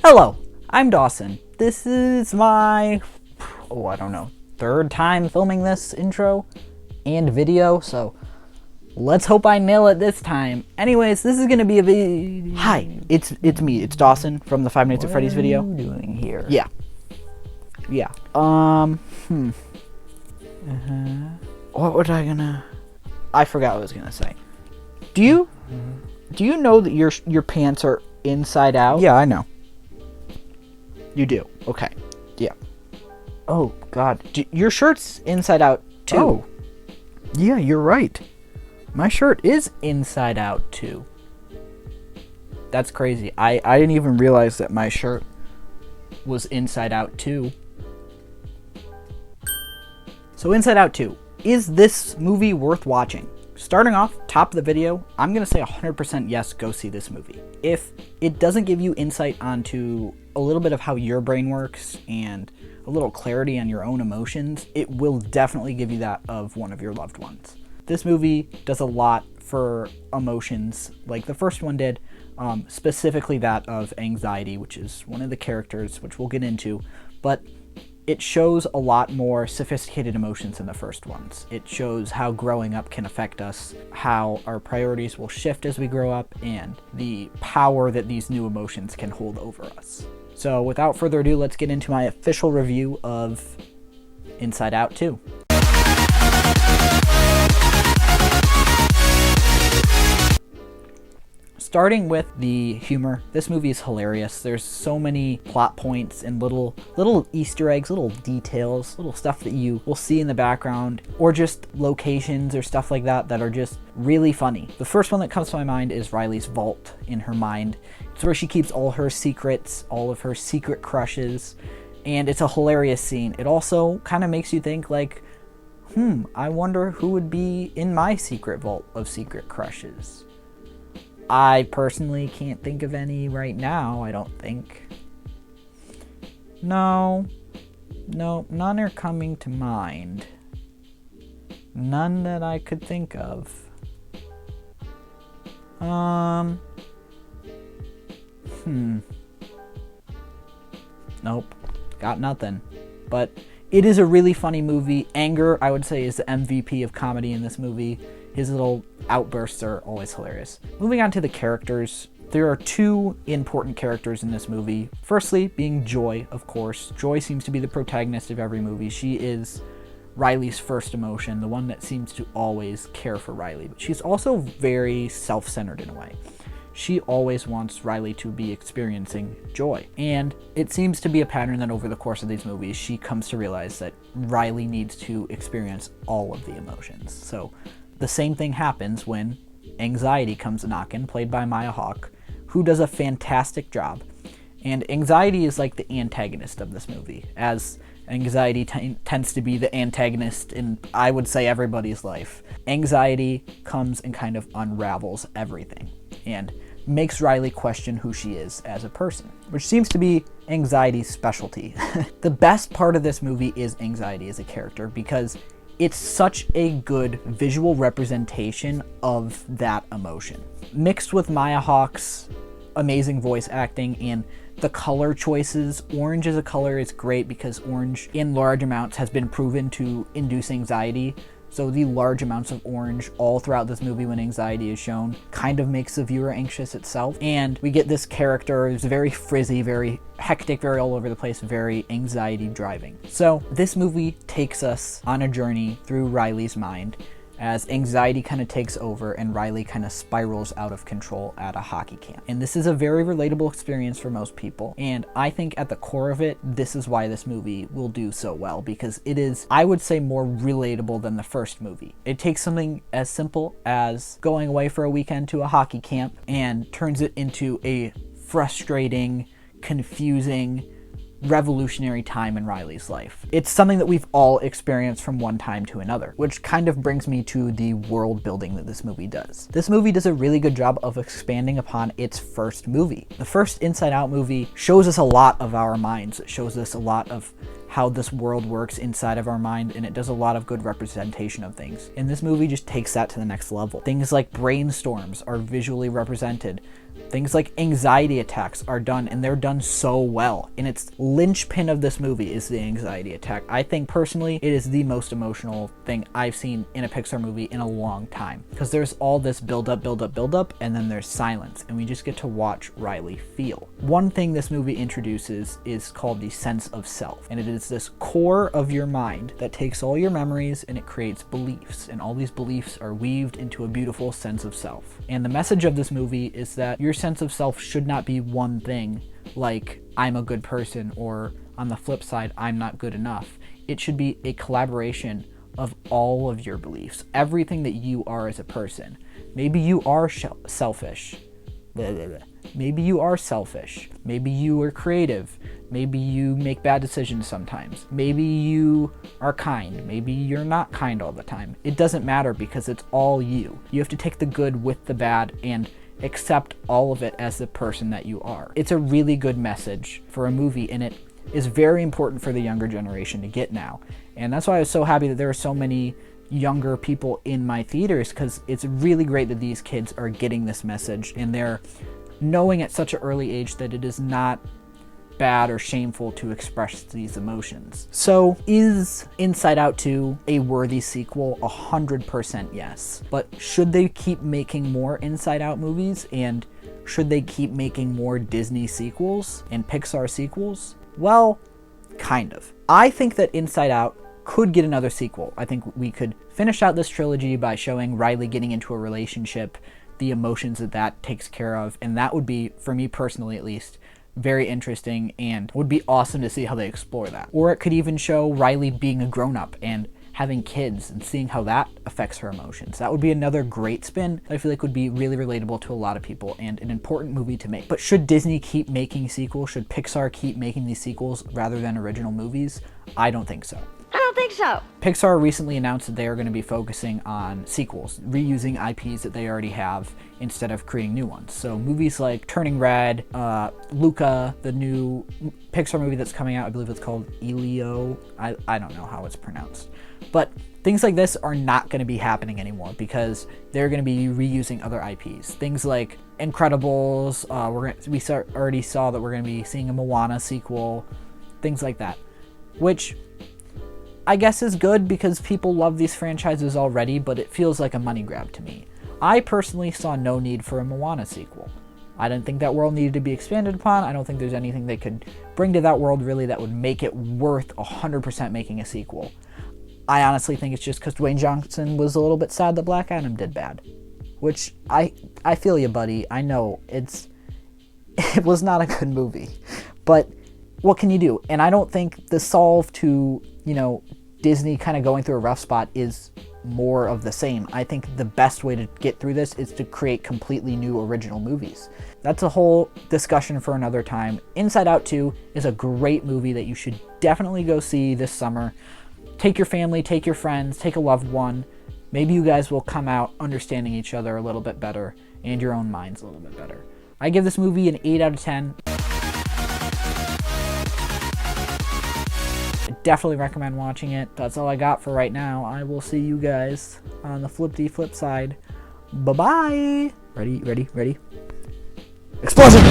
Hello, I'm Dawson. This is my, I don't know, third time filming this intro and video, so let's hope I nail it this time. Anyways, this is gonna be a video. Hi, it's me, it's Dawson from the 5 Nights at Freddy's video. What are you doing here? Yeah. What was I gonna... I forgot what I was gonna say. Do you know that your pants are inside out? Yeah, I know. You do. Okay. Yeah. Oh God. Your shirt's inside out too. Oh. Yeah, you're right. My shirt is Inside out too. That's crazy. I didn't even realize that my shirt was inside out too. So Inside Out 2. Is this movie worth watching? Starting off, top of the video, I'm going to say 100% yes, go see this movie. If it doesn't give you insight onto a little bit of how your brain works and a little clarity on your own emotions, it will definitely give you that of one of your loved ones. This movie does a lot for emotions, like the first one did, specifically that of anxiety, which is one of the characters, which we'll get into, but it shows a lot more sophisticated emotions than the first ones. It shows how growing up can affect us, how our priorities will shift as we grow up, and the power that these new emotions can hold over us. So without further ado, let's get into my official review of Inside Out 2. Starting with the humor, this movie is hilarious. There's so many plot points and little Easter eggs, little details, little stuff that you will see in the background, or just locations or stuff like that that are just really funny. The first one that comes to my mind is Riley's vault in her mind. It's where she keeps all her secrets, all of her secret crushes, and it's a hilarious scene. It also kind of makes you think like, I wonder who would be in my secret vault of secret crushes. I personally can't think of any right now, I don't think. No, none are coming to mind. None that I could think of. Nope, got nothing. But it is a really funny movie. Anger, I would say, is the MVP of comedy in this movie. His little outbursts are always hilarious. Moving on to the characters, there are two important characters in this movie. Firstly, being Joy, of course. Joy seems to be the protagonist of every movie. She is Riley's first emotion, the one that seems to always care for Riley. But she's also very self-centered in a way. She always wants Riley to be experiencing joy. And it seems to be a pattern that over the course of these movies, she comes to realize that Riley needs to experience all of the emotions. So the same thing happens when Anxiety comes knocking, played by Maya Hawke, who does a fantastic job. And Anxiety is like the antagonist of this movie, as Anxiety tends to be the antagonist in, I would say, everybody's life. Anxiety comes and kind of unravels everything and makes Riley question who she is as a person, which seems to be Anxiety's specialty. The best part of this movie is Anxiety as a character, because it's such a good visual representation of that emotion. Mixed with Maya Hawke's amazing voice acting and the color choices. Orange as a color is great because orange in large amounts has been proven to induce anxiety. So the large amounts of orange all throughout this movie when anxiety is shown kind of makes the viewer anxious itself. And we get this character who's very frizzy, very hectic, very all over the place, very anxiety driving. So this movie takes us on a journey through Riley's mind as anxiety kind of takes over and Riley kind of spirals out of control at a hockey camp. And this is a very relatable experience for most people. And I think at the core of it, this is why this movie will do so well, because it is, I would say, more relatable than the first movie. It takes something as simple as going away for a weekend to a hockey camp and turns it into a frustrating, confusing, revolutionary time in Riley's life. It's something that we've all experienced from one time to another, which kind of brings me to the world building that this movie does. This movie does a really good job of expanding upon its first movie. The first Inside Out movie shows us a lot of our minds. It shows us a lot of how this world works inside of our mind, and it does a lot of good representation of things. And this movie just takes that to the next level. Things like brainstorms are visually represented. Things like anxiety attacks are done, and they're done so well. And its linchpin of this movie is the anxiety attack. I think personally it is the most emotional thing I've seen in a Pixar movie in a long time, because there's all this build up, and then there's silence, and we just get to watch Riley feel. One thing this movie introduces is called the sense of self, and it is this core of your mind that takes all your memories and it creates beliefs, and all these beliefs are weaved into a beautiful sense of self. And the message of this movie is that your sense of self should not be one thing, like I'm a good person, or on the flip side, I'm not good enough. It should be a collaboration of all of your beliefs, everything that you are as a person. Maybe you are selfish. Maybe you are selfish. Maybe you are creative. Maybe you make bad decisions sometimes. Maybe you are kind. Maybe you're not kind all the time. It doesn't matter, because it's all you. You have to take the good with the bad and accept all of it as the person that you are. It's a really good message for a movie, and it is very important for the younger generation to get now. And that's why I was so happy that there are so many younger people in my theaters, because it's really great that these kids are getting this message, and they're knowing at such an early age that it is not bad or shameful to express these emotions. So is Inside Out 2 a worthy sequel? 100% yes. But should they keep making more Inside Out movies, and should they keep making more Disney sequels and Pixar sequels? Well, kind of. I think that Inside Out could get another sequel. I think we could finish out this trilogy by showing Riley getting into a relationship, the emotions that that takes care of, and that would be, for me personally at least, very interesting, and would be awesome to see how they explore that. Or it could even show Riley being a grown-up and having kids and seeing how that affects her emotions. That would be another great spin that I feel like would be really relatable to a lot of people, and an important movie to make. But should Disney keep making sequels? Should Pixar keep making these sequels rather than original movies? I don't think so. I don't think so. Pixar recently announced that they are going to be focusing on sequels, reusing IPs that they already have instead of creating new ones. So movies like Turning Red, Luca, the new Pixar movie that's coming out, I believe it's called Elio. I don't know how it's pronounced. But things like this are not going to be happening anymore, because they're going to be reusing other IPs. Things like Incredibles, we already saw that we're going to be seeing a Moana sequel, things like that. Which I guess is good, because people love these franchises already, but it feels like a money grab to me. I personally saw no need for a Moana sequel. I didn't think that world needed to be expanded upon. I don't think there's anything they could bring to that world really that would make it worth 100% making a sequel. I honestly think it's just because Dwayne Johnson was a little bit sad that Black Adam did bad. Which, I feel you, buddy. I know, it was not a good movie. But what can you do? And I don't think the solve to, Disney kind of going through a rough spot is more of the same. I think the best way to get through this is to create completely new original movies. That's a whole discussion for another time. Inside Out 2 is a great movie that you should definitely go see this summer. Take your family, take your friends, take a loved one. Maybe you guys will come out understanding each other a little bit better, and your own minds a little bit better. I give this movie an 8 out of 10. Definitely recommend watching it. That's all I got for right now. I will see you guys on the flip side. Bye-bye. Ready? Explosion!